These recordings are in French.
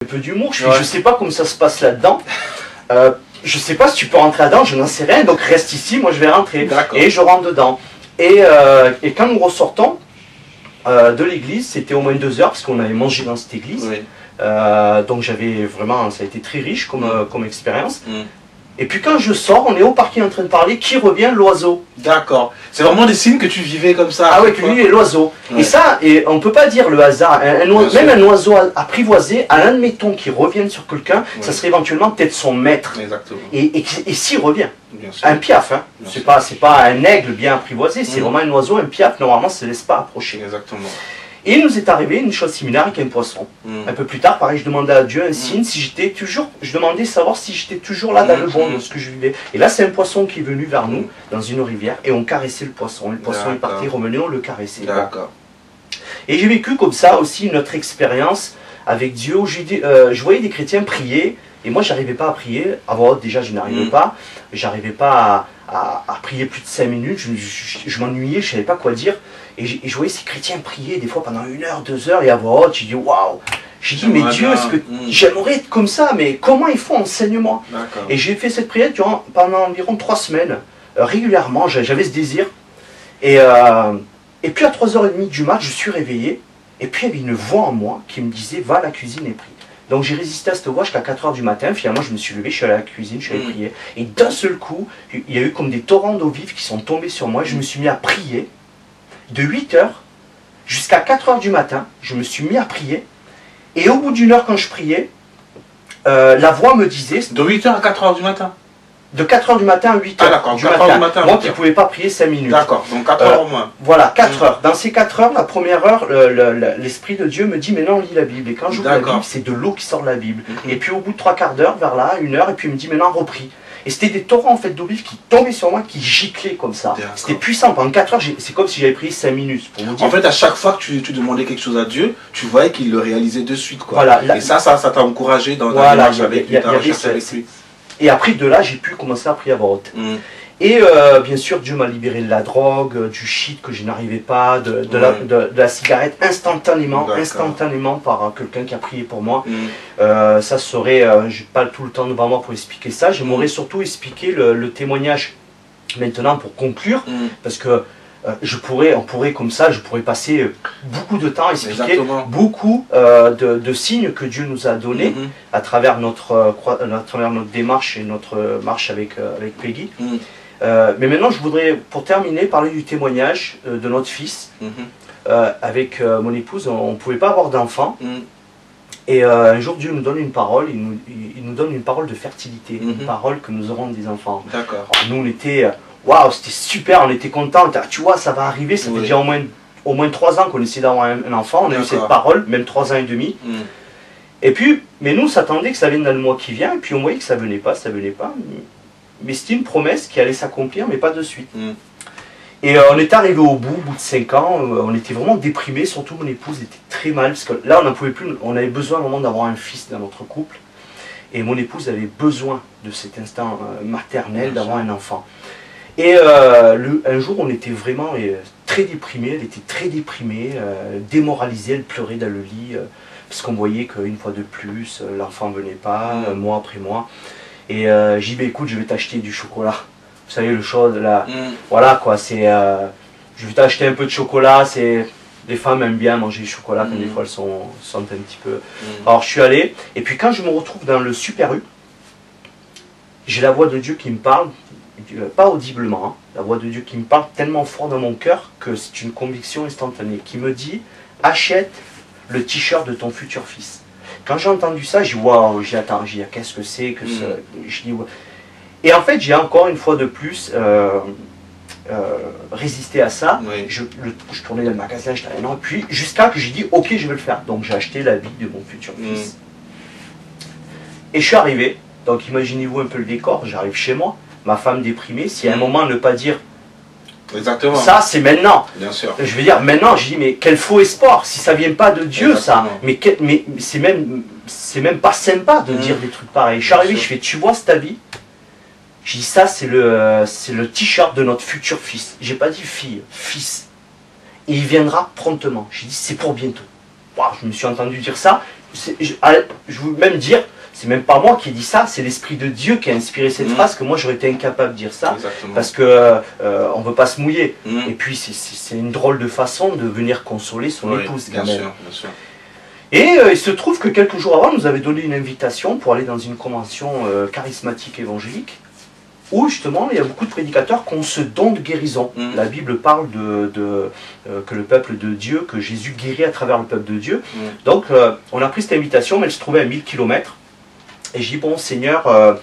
Un peu d'humour, je sais pas comment ça se passe là-dedans. Je sais pas si tu peux rentrer là-dedans, je n'en sais rien, donc reste ici, moi je vais rentrer. Et je rentre dedans. Et quand nous ressortons de l'église, c'était au moins 2 heures, parce qu'on avait mangé dans cette église. Oui. Donc j'avais vraiment, ça a été très riche comme expérience. Et puis quand je sors, on est au parking en train de parler, qui revient? L'oiseau. D'accord. C'est vraiment des signes que tu vivais comme ça. Ah oui, que lui est l'oiseau. Ouais. Et ça, on ne peut pas dire le hasard. Même un oiseau apprivoisé, admettons qu'il revienne sur quelqu'un, ça serait éventuellement peut-être son maître. Exactement. Et s'il revient, un piaf, hein. C'est pas un aigle bien apprivoisé, c'est vraiment un oiseau, un piaf, normalement ça ne se laisse pas approcher. Exactement. Et il nous est arrivé une chose similaire avec un poisson. Un peu plus tard, pareil, je demandais à Dieu un signe, si j'étais toujours, je demandais savoir si j'étais toujours là dans le bon de ce que je vivais. Et là, c'est un poisson qui est venu vers nous, dans une rivière, et on caressait le poisson. Le poisson est parti, revenait, on le caressait. D'accord. Et j'ai vécu comme ça aussi notre expérience avec Dieu. Je voyais des chrétiens prier, et moi, j'arrivais pas à prier. À voix haute, déjà, je n'arrivais pas. J'arrivais pas à prier plus de 5 minutes. Je m'ennuyais, je savais pas quoi dire. Et je voyais ces chrétiens prier des fois pendant 1 heure, 2 heures, et à voix haute, j'ai dit waouh! J'ai dit, mais Dieu, est-ce que j'aimerais être comme ça, mais comment il faut, enseigne-moi? Et j'ai fait cette prière pendant environ 3 semaines, régulièrement, j'avais ce désir. Et puis à 3h30 du mat, je suis réveillé, et puis il y avait une voix en moi qui me disait, va à la cuisine et prie. Donc j'ai résisté à cette voix jusqu'à 4h du matin, finalement je me suis levé, je suis allé à la cuisine, je suis allé prier. Et d'un seul coup, il y a eu comme des torrents d'eau vive qui sont tombés sur moi, et je me suis mis à prier. De 8h jusqu'à 4h du matin, je me suis mis à prier. Et au bout d'1 heure, quand je priais, la voix me disait... De 8h à 4h du matin? De 4h du matin à 8h du matin. Moi qui ne pouvais pas prier 5 minutes. D'accord, donc 4h au moins. Voilà, 4 heures. Dans ces 4 heures, la première heure, l'Esprit de Dieu me dit, mais non, lis la Bible. Et quand j'ouvre la Bible, c'est de l'eau qui sort de la Bible. Et puis au bout de 3/4 d'heure, vers là, 1 heure, et puis il me dit, maintenant repris. Et c'était des torrents en fait d'eau vive qui tombaient sur moi, qui giclaient comme ça. C'était puissant. Pendant 4 heures, c'est comme si j'avais pris 5 minutes. Pour vous dire. En fait, à chaque fois que tu demandais quelque chose à Dieu, tu voyais qu'il le réalisait de suite. Quoi. Voilà, et ça t'a encouragé dans ta démarche avec lui, ta recherche avec lui. Et après de là, j'ai pu commencer à prier à voix haute. Et bien sûr, Dieu m'a libéré de la drogue, du shit que je n'arrivais pas, de la cigarette instantanément par quelqu'un qui a prié pour moi. Ça serait, je n'ai pas tout le temps devant moi pour expliquer ça. J'aimerais surtout expliquer le témoignage maintenant pour conclure, parce que on pourrait comme ça, je pourrais passer beaucoup de temps à expliquer beaucoup de signes que Dieu nous a donnés à travers notre démarche et notre marche avec Peggy. Mais maintenant, je voudrais, pour terminer, parler du témoignage de notre fils. Avec mon épouse, on ne pouvait pas avoir d'enfant. Et un jour, Dieu nous donne une parole, il nous donne une parole de fertilité, une parole que nous aurons des enfants. D'accord. Nous, on était, waouh, c'était super, on était contents. Tu vois, ça va arriver, ça fait déjà au moins 3 ans qu'on essaie d'avoir un enfant. On a eu cette parole, même 3 ans et demi. Et puis, mais nous, on s'attendait que ça vienne dans le mois qui vient, et puis on voyait que ça venait pas. Mais c'était une promesse qui allait s'accomplir, mais pas de suite. Et on est arrivé au bout de 5 ans, on était vraiment déprimés, surtout mon épouse était très mal, parce que là on n'en pouvait plus, on avait besoin vraiment d'avoir un fils dans notre couple. Et mon épouse avait besoin de cet instant maternel, d'avoir un enfant. Et un jour on était vraiment très déprimés, elle était très déprimée, démoralisée, elle pleurait dans le lit, parce qu'on voyait qu'une fois de plus, l'enfant ne venait pas, mois après mois. Et j'ai dit, bah, écoute, je vais t'acheter du chocolat. Vous savez, le chaud, là, voilà quoi, c'est... je vais t'acheter un peu de chocolat, les femmes aiment bien manger du chocolat quand des fois elles sont un petit peu... Alors je suis allé, et puis quand je me retrouve dans le Super U, j'ai la voix de Dieu qui me parle, pas audiblement, hein, la voix de Dieu qui me parle tellement fort dans mon cœur que c'est une conviction instantanée, qui me dit, achète le t-shirt de ton futur fils. Quand j'ai entendu ça, j'ai dit waouh, j'ai dit qu'est-ce que c'est que ça. Je dis, ouais. Et en fait, j'ai encore une fois de plus résisté à ça. Je tournais dans le magasin, je disais non, puis jusqu'à que j'ai dit ok, je vais le faire. Donc j'ai acheté l'habit de mon futur fils. Et je suis arrivé. Donc imaginez-vous un peu le décor. J'arrive chez moi, ma femme déprimée. Si à un moment ne pas dire exactement. Ça, c'est maintenant. Bien sûr. Je veux dire, maintenant, je dis, mais quel faux espoir, si ça vient pas de Dieu, exactement. Ça. Mais c'est même pas sympa de dire des trucs pareils. Je suis arrivé, je fais, tu vois cet habit? Je dis, ça, c'est le t-shirt de notre futur fils. J'ai pas dit fille, fils. Et il viendra promptement. J'ai dit, c'est pour bientôt. Wow, je me suis entendu dire ça. je veux même dire, c'est même pas moi qui ai dit ça, c'est l'Esprit de Dieu qui a inspiré cette phrase, que moi j'aurais été incapable de dire ça. Exactement. Parce que on veut pas se mouiller. Mm. Et puis c'est une drôle de façon de venir consoler son épouse quand même. Bien sûr. Et il se trouve que quelques jours avant, nous avait donné une invitation pour aller dans une convention charismatique évangélique, où justement il y a beaucoup de prédicateurs qui ont ce don de guérison. La Bible parle que le peuple de Dieu, que Jésus guérit à travers le peuple de Dieu. Donc on a pris cette invitation, mais elle se trouvait à 1000 km. Et j'ai dit, bon Seigneur,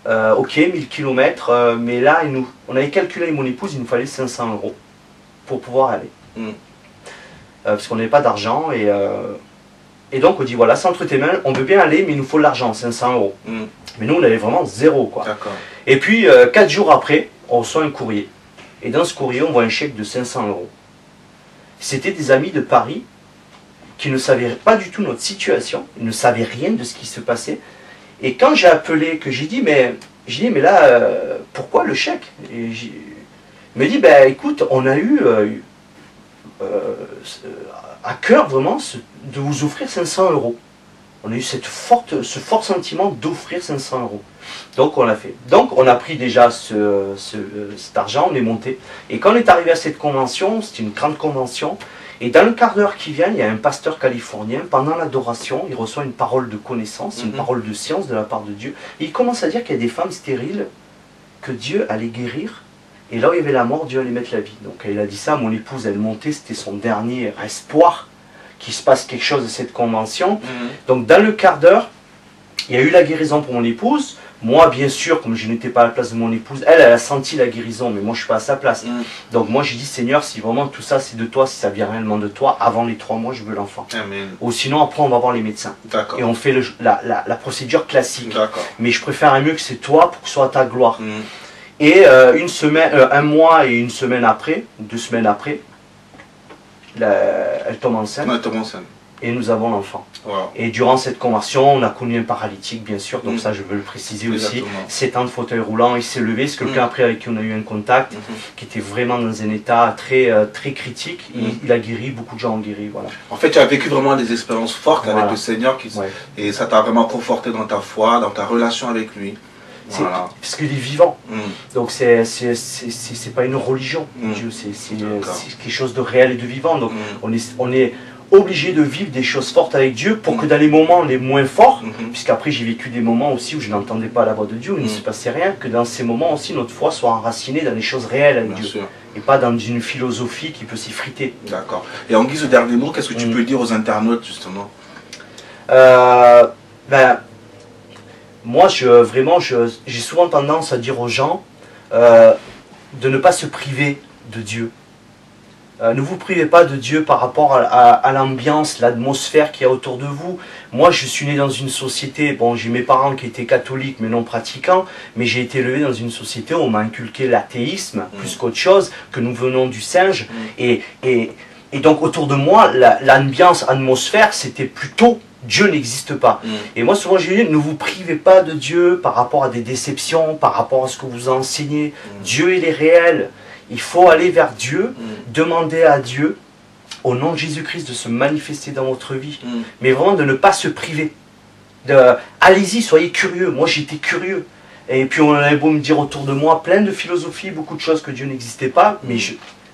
ok, 1000 km, mais là, on avait calculé avec mon épouse, il nous fallait 500 € pour pouvoir aller. Parce qu'on n'avait pas d'argent. Et donc on dit, voilà, c'est entre tes mains, on veut bien aller, mais il nous faut de l'argent, 500 €. Mais nous, on avait vraiment zéro, quoi. Et puis, 4 jours après, on reçoit un courrier. Et dans ce courrier, on voit un chèque de 500 €. C'était des amis de Paris qui ne savaient pas du tout notre situation, ils ne savaient rien de ce qui se passait. Et quand j'ai appelé, que j'ai dit, mais là, pourquoi le chèque? Et il me dit, ben écoute, on a eu à cœur vraiment de vous offrir 500 €. On a eu ce fort sentiment d'offrir 500 €. Donc on l'a fait. Donc on a pris déjà cet argent, on est monté. Et quand on est arrivé à cette convention, c'était une grande convention, et dans le quart d'heure qui vient, il y a un pasteur californien, pendant l'adoration, il reçoit une parole de connaissance, une parole de science de la part de Dieu. Et il commence à dire qu'il y a des femmes stériles que Dieu allait guérir. Et là où il y avait la mort, Dieu allait mettre la vie. Donc il a dit ça, mon épouse, elle montait, c'était son dernier espoir qu'il se passe quelque chose de cette convention. Donc dans le quart d'heure, il y a eu la guérison pour mon épouse. Moi, bien sûr, comme je n'étais pas à la place de mon épouse, elle a senti la guérison, mais moi, je ne suis pas à sa place. Donc moi, j'ai dit, Seigneur, si vraiment tout ça, c'est de toi, si ça vient réellement de toi, avant les 3 mois, je veux l'enfant. Ou sinon, après, on va voir les médecins. Et on fait la procédure classique. Mais je préfère mieux que c'est toi pour que ce soit ta gloire. Et un mois et une semaine après, 2 semaines après, elle tombe enceinte. Et nous avons l'enfant. Et durant cette conversion, on a connu un paralytique, bien sûr, donc ça je veux le préciser aussi. 7 ans de fauteuil roulant, il s'est levé, c'est quelqu'un après avec qui on a eu un contact, qui était vraiment dans un état très critique. Il a guéri, beaucoup de gens ont guéri. Voilà. En fait, tu as vécu vraiment des expériences fortes avec le Seigneur, et ça t'a vraiment conforté dans ta foi, dans ta relation avec lui. Parce qu'il est vivant. Donc c'est pas une religion, Dieu, c'est quelque chose de réel et de vivant. Donc on est obligé de vivre des choses fortes avec Dieu pour que dans les moments les moins forts, puisqu'après j'ai vécu des moments aussi où je n'entendais pas la voix de Dieu, où il ne se passait rien, que dans ces moments aussi notre foi soit enracinée dans des choses réelles avec Dieu. Et pas dans une philosophie qui peut s'effriter. D'accord. Et en guise de dernier mot, qu'est-ce que tu peux dire aux internautes justement? Moi, j'ai souvent tendance à dire aux gens de ne pas se priver de Dieu. Ne vous privez pas de Dieu par rapport à l'ambiance, l'atmosphère qu'il y a autour de vous. Moi, je suis né dans une société, bon, j'ai mes parents qui étaient catholiques mais non pratiquants, mais j'ai été élevé dans une société où on m'a inculqué l'athéisme plus qu'autre chose, que nous venons du singe. Et donc, autour de moi, l'ambiance, l'atmosphère, c'était plutôt Dieu n'existe pas. Et moi, souvent, je dis, ne vous privez pas de Dieu par rapport à des déceptions, par rapport à ce que vous enseignez. Dieu, il est réel. Il faut aller vers Dieu, demander à Dieu, au nom de Jésus-Christ, de se manifester dans votre vie. Mais vraiment de ne pas se priver. Allez-y, soyez curieux. Moi, j'étais curieux. Et puis, on avait beau me dire autour de moi plein de philosophies, beaucoup de choses que Dieu n'existait pas. Mais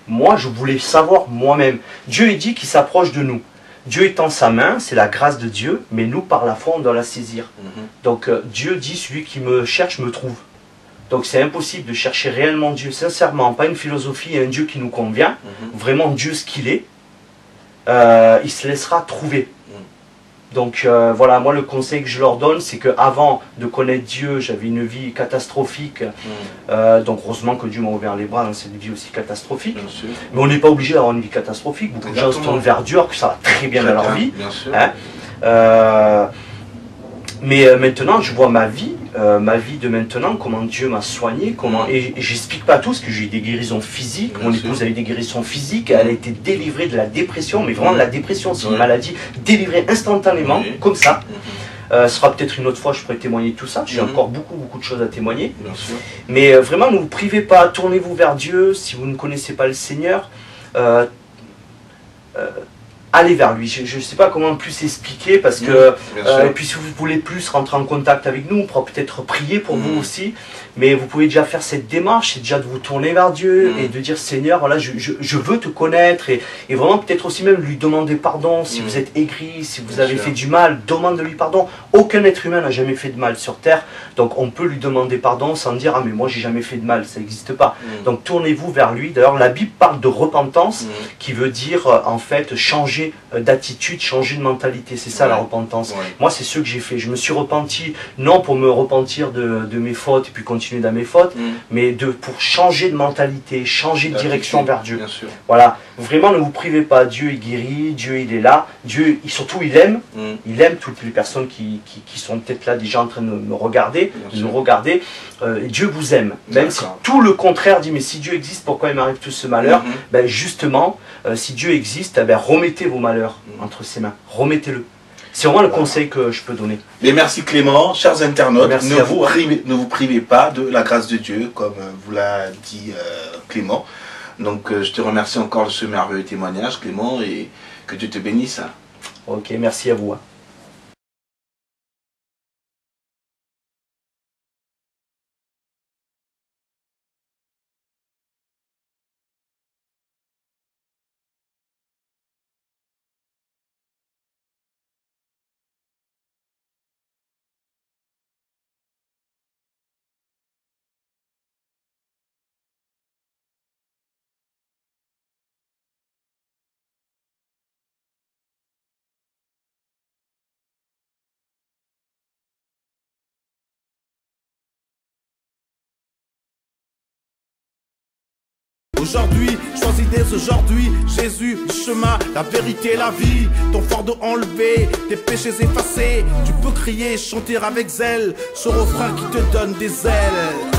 moi, je voulais savoir moi-même. Dieu, il dit qu'il s'approche de nous. Dieu étend sa main, c'est la grâce de Dieu, mais nous, par la foi, on doit la saisir. Donc, Dieu dit, celui qui me cherche, me trouve. Donc c'est impossible de chercher réellement Dieu, sincèrement, pas une philosophie et un Dieu qui nous convient, vraiment Dieu ce qu'il est, il se laissera trouver. Donc voilà, moi le conseil que je leur donne, c'est qu'avant de connaître Dieu, j'avais une vie catastrophique, donc heureusement que Dieu m'a ouvert les bras dans cette vie aussi catastrophique, mais on n'est pas obligé d'avoir une vie catastrophique, beaucoup de gens se tournent vers Dieu, alors que ça va très bien dans leur vie. Mais maintenant, je vois ma vie de maintenant, comment Dieu m'a soigné, et j'explique pas tout, parce que j'ai eu des guérisons physiques, mon épouse a eu des guérisons physiques, elle a été délivrée de la dépression, mais vraiment de la dépression, c'est une maladie délivrée instantanément, comme ça. Ce sera peut-être une autre fois, je pourrai témoigner de tout ça, j'ai encore beaucoup de choses à témoigner. Mais vraiment, ne vous privez pas, tournez-vous vers Dieu, si vous ne connaissez pas le Seigneur. allez vers lui. Je ne sais pas comment plus expliquer parce que... et puis si vous voulez plus rentrer en contact avec nous, on pourra peut-être prier pour vous aussi. Mais vous pouvez déjà faire cette démarche, c'est déjà de vous tourner vers Dieu et de dire Seigneur, voilà, je veux te connaître. Et vraiment peut-être aussi même lui demander pardon si vous êtes aigri, si vous avez fait du mal, demande-lui pardon. Aucun être humain n'a jamais fait de mal sur terre. Donc on peut lui demander pardon sans dire ah mais moi j'ai jamais fait de mal, ça n'existe pas. Donc tournez-vous vers lui. D'ailleurs la Bible parle de repentance qui veut dire en fait changer d'attitude, changer de mentalité. C'est ça la repentance. Moi c'est ce que j'ai fait. Je me suis repenti non pour me repentir de mes fautes et puis continuer dans mes fautes, mais pour changer de mentalité, changer de direction vers Dieu. Voilà, vraiment ne vous privez pas. Dieu il guérit, Dieu il est là, Dieu surtout il aime toutes les personnes qui sont peut-être là déjà en train de me regarder, Dieu vous aime, même si tout le contraire dit mais si Dieu existe pourquoi il m'arrive tout ce malheur, ben justement si Dieu existe, ben remettez vos malheurs entre ses mains, remettez-le. C'est vraiment le conseil que je peux donner. Mais merci Clément, chers internautes, ne vous privez pas de la grâce de Dieu, comme vous l'a dit Clément. Donc je te remercie encore de ce merveilleux témoignage Clément et que Dieu te bénisse. Ok, merci à vous. Aujourd'hui, choisis dès aujourd'hui, Jésus, le chemin, la vérité, la vie. Ton fardeau enlevé, tes péchés effacés. Tu peux crier, chanter avec zèle, ce refrain qui te donne des ailes.